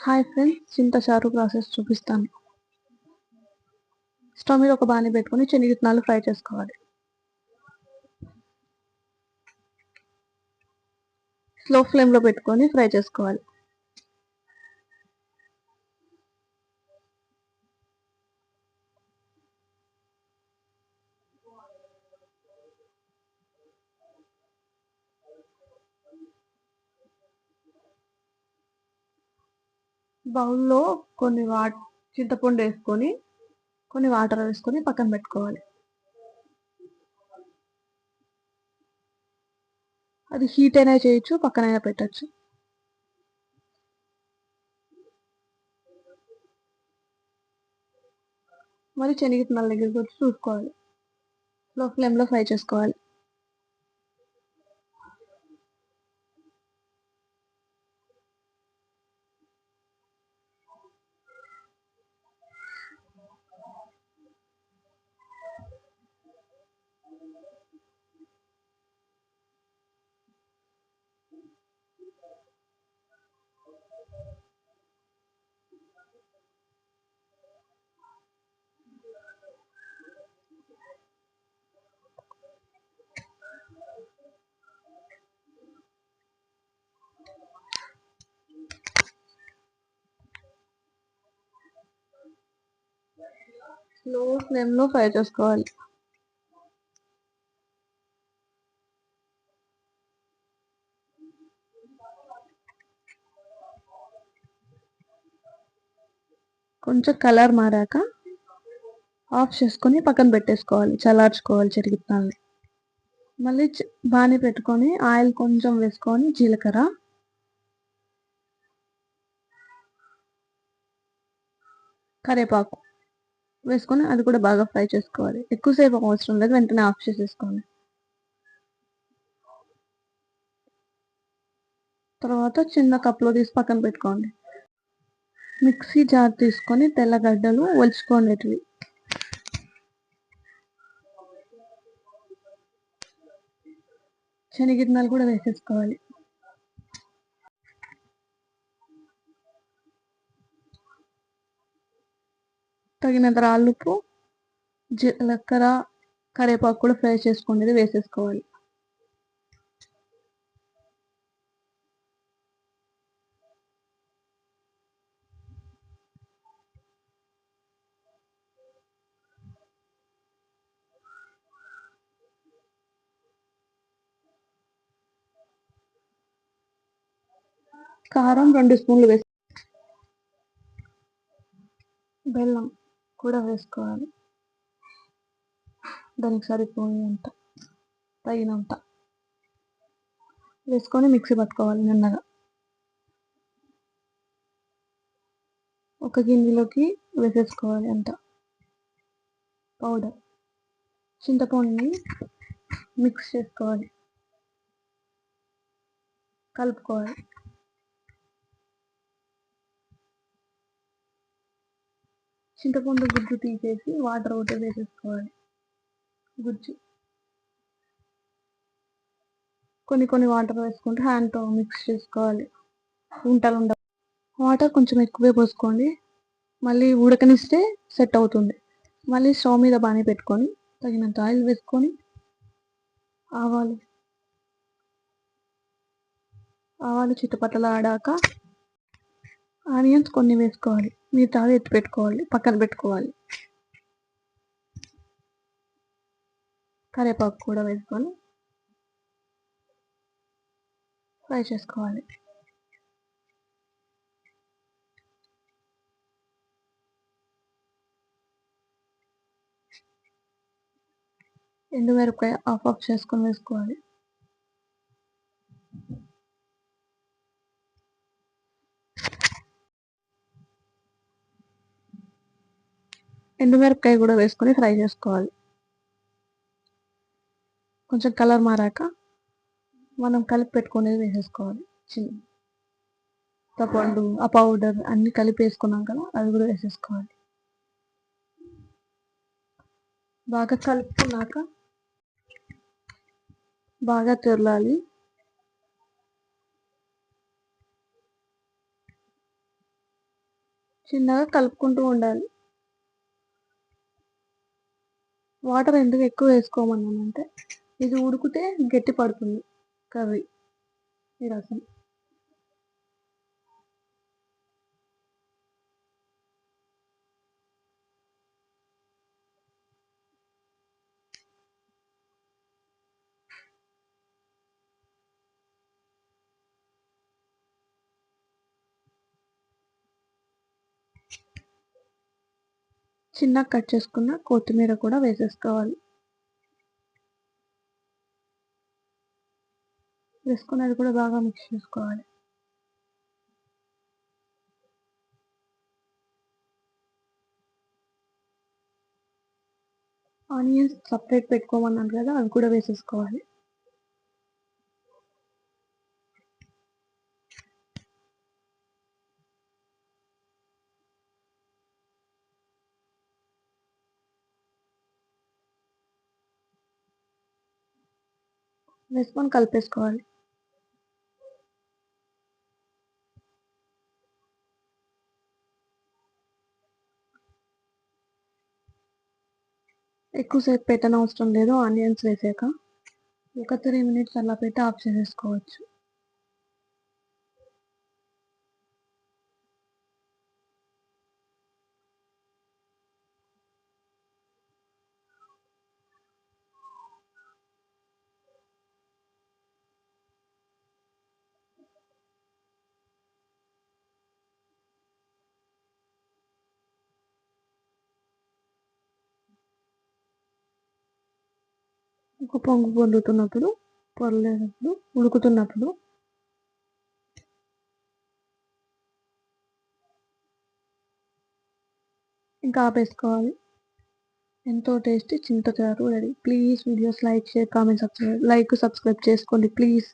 Hi friends, చింతచారు process చూపిస్తాను. Stove మీద ఒక బాణీ పెట్టుకొని శనగిత్తనాలు ఫ్రై చేసుకోవాలి. స్లో ఫ్లేమ్లో పెట్టుకొని ఫ్రై చేసుకోవాలి. బౌల్లో కొన్ని చింతపండు వేసుకొని కొన్ని వాటర్ వేసుకొని పక్కన పెట్టుకోవాలి. అది హీట్ అయినా చేయొచ్చు, పక్కనైనా పెట్టచ్చు. మరి శనగిత్తనాల దగ్గరికి వచ్చి చూసుకోవాలి. స్లో ఫ్లేమ్లో ఫ్రై చేసుకోవాలి. స్లో ఫ్లేమ్లో ఫ్రై చేసుకోవాలి. కొంచెం కలర్ మారాక ఆఫ్ చేసుకొని పక్కన పెట్టేసుకోవాలి. చల్లార్చుకోవాలి శనగిత్తనాలని. మళ్ళీ బాణీ పెట్టుకొని ఆయిల్ కొంచెం వేసుకొని జీలకర్ర, కరివేపాకు వేసుకొని అది కూడా బాగా ఫ్రై చేసుకోవాలి. ఎక్కువసేపు అవసరం లేదు, వెంటనే ఆఫ్ చేసేసుకోండి. తర్వాత చిన్న కప్లో తీసి పక్కన పెట్టుకోండి. మిక్సీ జార్ తీసుకొని తెల్లగడ్డలు ఒలుచుకోండి. శనగిత్తనాలు కూడా వేసేసుకోవాలి. తగినంత రాళ్ళుప్పు, జీలకర్ర, కరివేపాకు కూడా ఫ్రై చేసుకోండి వేసేసుకోవాలి. కారం 2 స్పూన్లు వేసి బెల్లం కూడా వేసుకోవాలి. దానికి సరిపోయేంత తగినంత వేసుకొని మిక్సీ పట్టుకోవాలి నిన్నగా. ఒక గిన్నెలోకి వేసేసుకోవాలి అంత పౌడర్. చింతపండుని మిక్స్ చేసుకోవాలి, కలుపుకోవాలి. చింతపండు గుజ్జు తీసేసి వాటర్ ఒకటి వేసేసుకోవాలి. గుజ్జు కొన్ని వాటర్ వేసుకుంటే హ్యాండ్తో మిక్స్ చేసుకోవాలి. ఉంటలు వాటర్ కొంచెం ఎక్కువే పోసుకోండి, మళ్ళీ ఉడకనిస్తే సెట్ అవుతుంది. మళ్ళీ స్టవ్ మీద బాణీ పెట్టుకొని తగినంత ఆయిల్ వేసుకొని ఆవాలు చిటపటలు ఆడాక ఆనియన్స్ కొన్ని వేసుకోవాలి. మిగతావి ఎత్తి పెట్టుకోవాలి, పక్కన పెట్టుకోవాలి. కరివేపాకు కూడా వేసుకొని ఫ్రై చేసుకోవాలి. ఎండుమిరపకాయ ఆఫ్ చేసుకొని వేసుకోవాలి. ఎండుమిరపకాయ కూడా వేసుకొని ఫ్రై చేసుకోవాలి. కొంచెం కలర్ మారాక మనం కలిపి పెట్టుకునేది వేసేసుకోవాలి. చింతపండు ఆ పౌడర్ అన్నీ కలిపి వేసుకున్నాం కదా, అది కూడా వేసేసుకోవాలి. బాగా కలుపుకున్నాక బాగా తెరలాలి. చిన్నగా కలుపుకుంటూ ఉండాలి. వాటర్ ఎందుకు ఎక్కువ వేసుకోమన్నానంటే ఇది ఉడికితే గట్టి పడుతుంది కర్రీ, ఈ రసం. చిన్నగా కట్ చేసుకున్న కొత్తిమీర కూడా వేసేసుకోవాలి. వేసుకొని అది కూడా బాగా మిక్స్ చేసుకోవాలి. ఆనియన్స్ సపరేట్ పెట్టుకోమన్నాను కదా, అవి కూడా వేసేసుకోవాలి. వేసుకొని కలిపేసుకోవాలి. ఎక్కువసేపు పెట్టనవసరం లేదు. ఆనియన్స్ వేసాక ఒక 3 మినిట్స్ అలా పెట్టి ఆఫ్ చేసేసుకోవచ్చు. ఒక పొంగు పొందుతున్నప్పుడు, పొరలేనప్పుడు, ఉడుకుతున్నప్పుడు ఇంకా ఆపేసుకోవాలి. ఎంతో టేస్టీ చింతచారు ready. Please videos like, share, comment, subscribe చేసుకోండి ప్లీజ్.